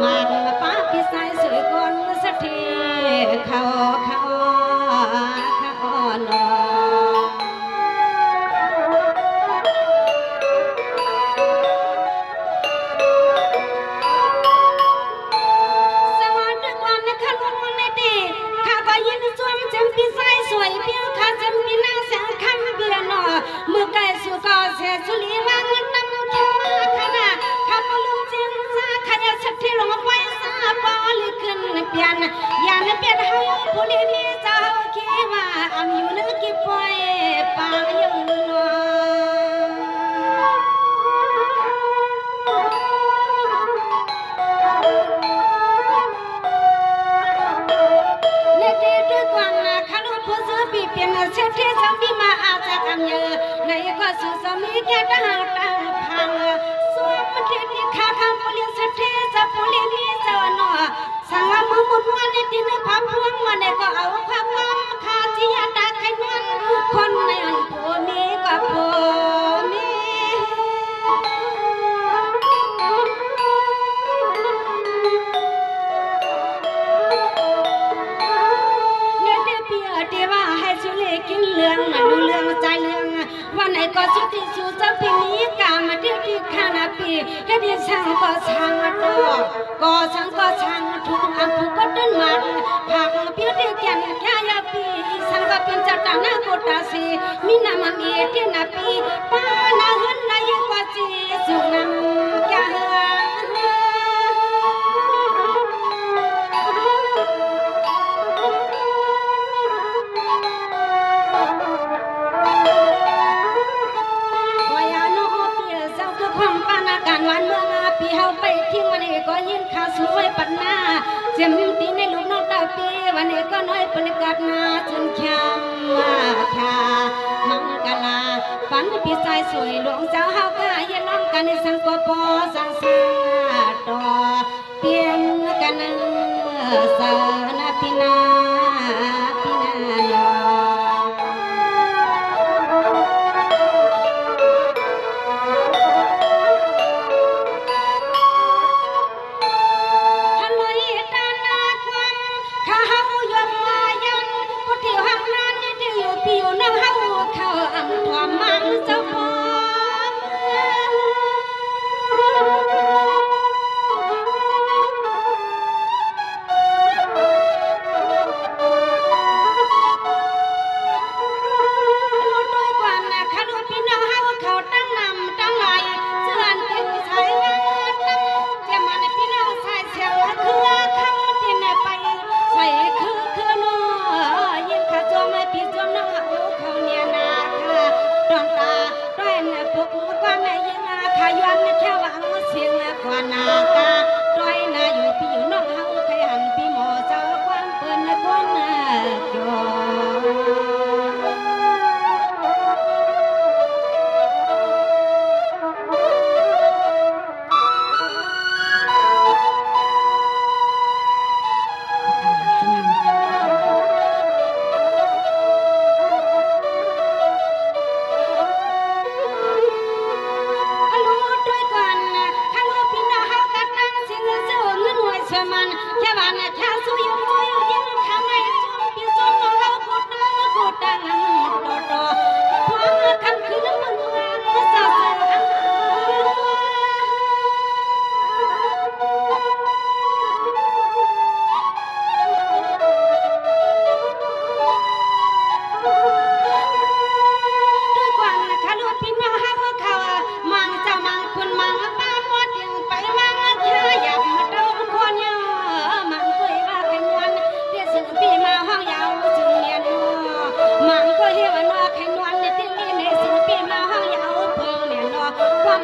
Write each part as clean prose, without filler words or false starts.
มันป้าพี่สายสวยก่อนสักทีเขานอสวัสดีวันนะคะลุงในดีข้าก็ยินสวมจำพี่สายสวยเพียงข้าจำพี่นางแสงคำเบียนอมือไก่สุก็เสียสุลีวางนำแค่มาขนาดข้าพลุงจินซาขยันสักทีลงไว้ซาปอลิขึ้นเปลี่ยนยานเปลี่ยนเฮาผู้ลีนี่เจ้าคิดว่าอำอยู่นึกกี่ปอยปายังนอเปลี่ยนเส้นที่สามีมาอาจจะกันเยอะในก็สุสามีแก่ตั้งพังสวมเทียนที่ขาคำปุลิเส้นที่จะปุลินี่เจ้าหนอสังมือมุนวันที่นึกพับพวงวันก็เอาพับความขาที่ยาตาไข่นวลคนในอันผู้มีก็ผู้มีเดี๋ยวว่าให้สุเลกินเรื่องมาดูเรื่องใจเรื่องวันไหนก็สุดที่สุดจะพิมีกามาเดียวที่ขานาปีให้ดีช่างก็ช่างตัวก็ช่างทุกอันทุกก็เดินมาผักเพียวเดียวกันแค่ยาปีช่างก็เป็นจัตนาโกตาสีมีนามันเอเทียนาปีป้านาเฮินนายก็จีสุนันแก่วันเมื่อปีเฮาไปทิ้งวันนี้ก็ยินข่าวสวยปัญนาเจ็มตีในลูกน้องตาปีวันนี้ก็น้อยปนกัดนาจนแข็งค่ะมังกลาฝันพี่ชายสวยหลวงเจ้าเฮาก็ยันน้องกันในสังกปอสังสาต่อเปลี่ยนกันสานาพินา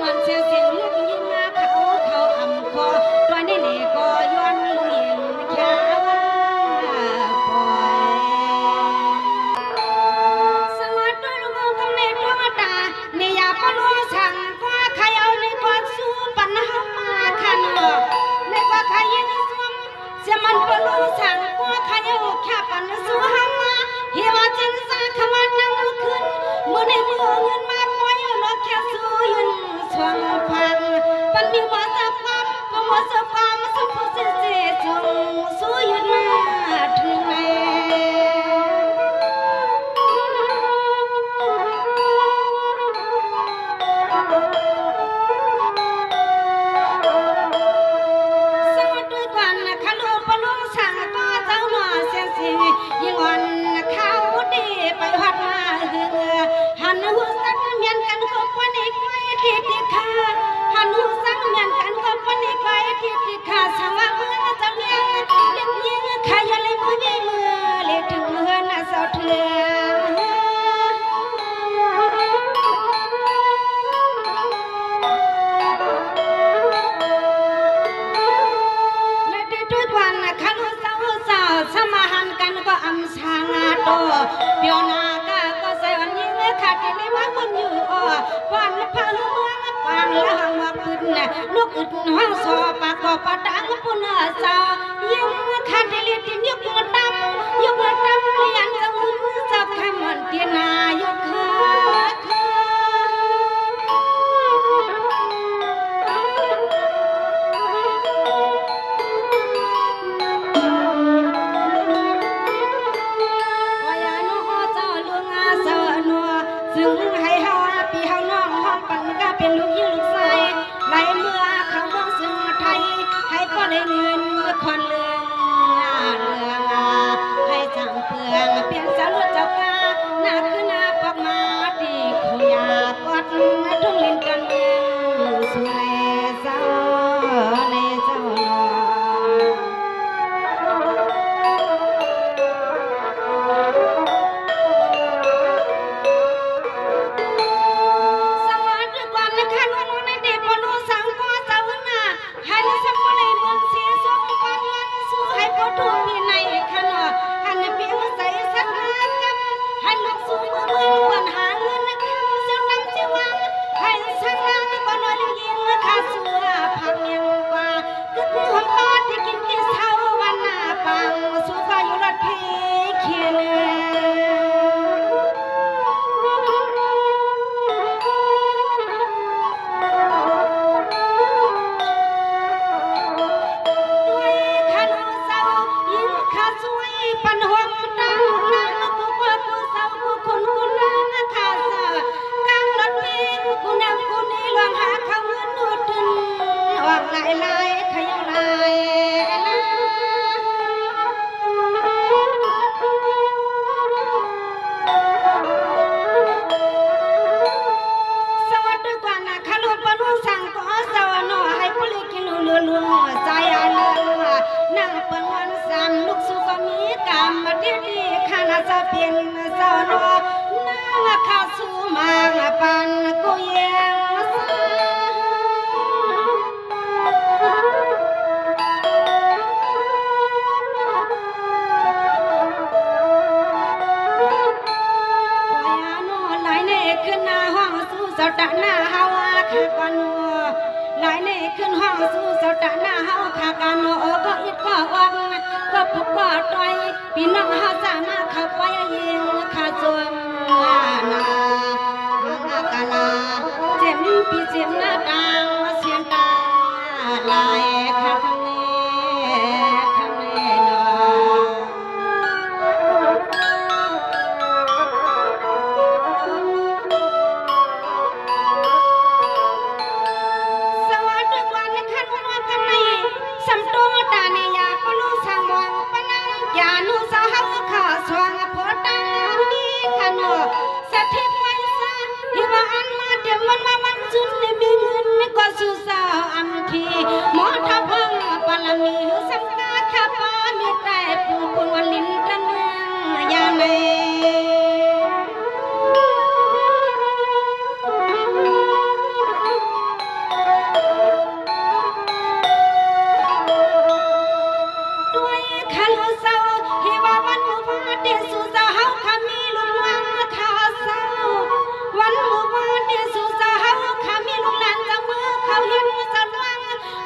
มันเสียเสียงเลือดยิ่งเขาอำคอตัวนี้นี่ก็ย้อนเลียงแค่ว่าปล่อยสวัสดีลูกคำในดวงตาเนี่ยอย่าปลุกสั่งว่าใครเอาในกอดสู้ปัญหามาขันในกอดใครยินซ้ำเสียมันปลุกสั่งว่าใครเอาแค่ปัญสู้หามาเฮียว่าจินซาขมันนั่งขึ้นเมื่อในมือเงินมาปล่อยเอาแค่สู้ยืนช่วงพังปันมีหมอสับความหมอสับความสับ จงสู้ยืนมาถึงแม้สวัสดีก่อนนะคะลูกปลุงสั่งก็เจ้าหน่อเสียงสิยิ่งอ่อนเขาดีไปวัดมาหันหัวสักเมียนกันก็ปนอีกไว้ที่ที่ข้าหันหัวสักเมียนกันก็ปนอีกไว้ที่ที่ข้าสว่าเมื่อเจ้าเลี้ยงเลี้ยงยิงข้าอย่าเลยมือยี่มือเลี้ยงถึงเมื่อน่ะเศร้าเถื่อสมาหันกันก็อำสางาโตเปียวนากาก็ใส่อันยิ่งขาดที่นี่ว่าคนอยู่วันพะเมืองปางละหังว่าปืนลูกอึดห้องสอปากก็ปะดังปุ่นสาวยิ่งขาดที่ลิตินยุกดำยุกดำเลียนจะวุ่นจะคำมันเตียนายกเป็นลูกยิ่งลูกชายไหลเมื่อเขาเมืองซึ่งไทยให้ก็ได้เงินคนเลืองให้จังเปลืองเปลี่ยนสรุปเจ้ากาหน้าคือหน้าปอกมาดีเขาอยากกอดทุ่งลินกันเมืองสุเลเจ้าในเจ้าหนอจะเปลี่ยนสาวนอนางข้าสู่มาปันกุยขึ้นหน้าห้องสู่สตะหน้าเฮาขากันหลายในขึ้นห้องสู่สตะหน้าเฮาขากันก็อิดก็อ่อนก็ปุกก็ต่อยพี่น้องเฮาสามารถเข้าไปยิงขาจวนนากาลาเจ็บพี่เจ็บหน้าตาเสียงตาลายขาทะเลทะเลนอสัมโตตาเนียปลุสังวังปนังยานุสหข้าสวงโพตังมีขนอสถิตไว้ซาที่ว่าอันมาเดี๋ยวมันจุนมีเงินก็สุสาอัมพีหมอทับพังปลามีสังกาข้าพามีแต่ปูปูวันลินตันยาเน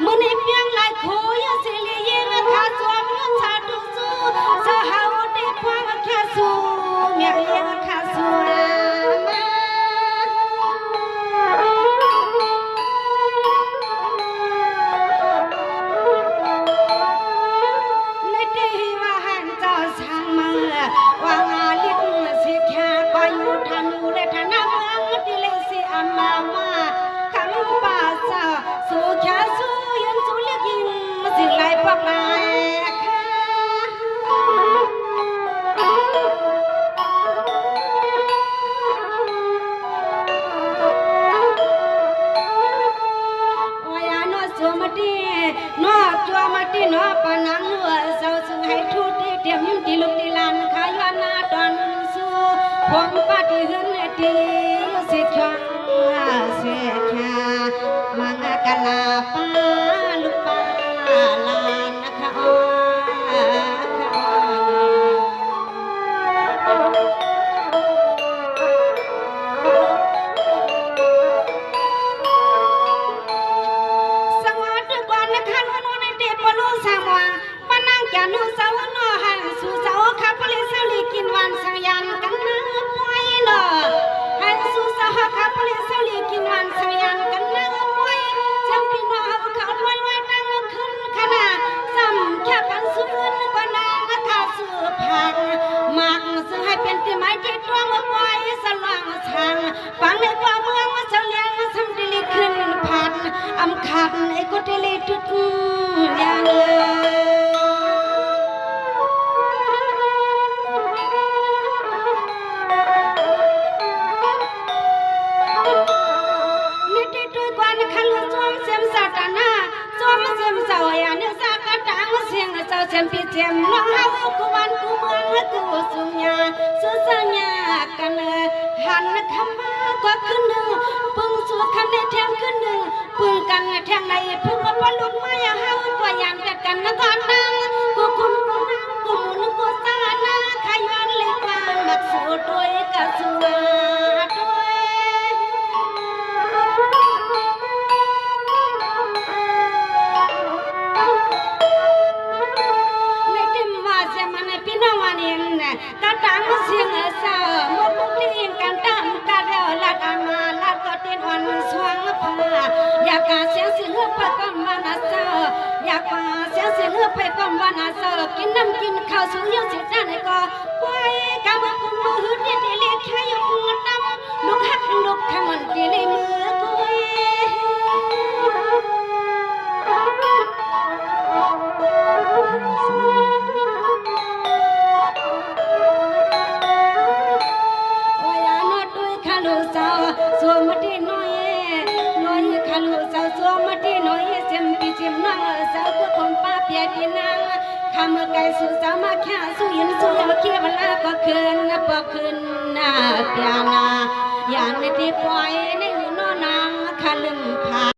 มือในเพียงหลายโคยสิลีเยงข้าสวมชาดุสูสหาว ที่นอปนังหัวเสาซึ่งให้ทุติเตรียมที่ลูกที่ลานขายวันนาตอนสู้ผมปฏิหึนดีเสียชงเสียชามังกลาปาลูกปาลานนะคะนุสาวน์หันสู่สาวขับลิสลีกินวันสังยันกันนะปวยเนาะหันสู่สาวขับลิสลีกินวันสังยันกันนะปวยจำพี่น้องเขารวยรวยตั้งขึ้นขนาดซ้ำแค่กันสุนกว่านางข้าสืบผักหมักซึ่งให้เป็นที่หมายที่ตัวมาปวยสลองทางฟังในกว่าเมืองมาเฉลียงสำดิลิขึ้นผัดอำขัดไอ้กุฏิลิทุกอย่างเสียมปีเสียมน้องเฮากูวันกูเมืองกูสุญญาสุสัญญากันหันคำมาก็ขึ้นหนึ่งปึงสูดคำในแทงขึ้นหนึ่งปึงกันแทงในพึ่งว่าลูกไม้เฮาตัวยันกัดกันก่อนนั่งกูคุณกูนั่งกูหมุนกูสานาขยันเล็กมามักสู้ด้วยกับสู้ด้วยพี่น้องวันนี้กระตังเสียงเศร้าโมกุลีกันตามกระเดาลัดอามาลัดก็เต้นวันสวงผ้าอยากเสียงเสียงไปก่อนวันเศร้าอยากเสียงเสียงไปก่อนวันเศร้ากินน้ำกินข้าวสูงยังสิจ้าในก็ไว้กำมือกุมมือหืดดีเล็กแค่ยกมือตั้มลุกหักลุกขมันดีเลยมือกุยสวมที่น้อยน้อยขันหัวสาวสวมที่น้อยเสียมปีจิมน้องสาวก็คงป้าเปียดีนางคำไก่สู่สาวมาแค่สู่ยินสู่ยาวเขี้ยวลาก็คืนปอคืนหน้าเปียนาอย่าในที่ปล่อย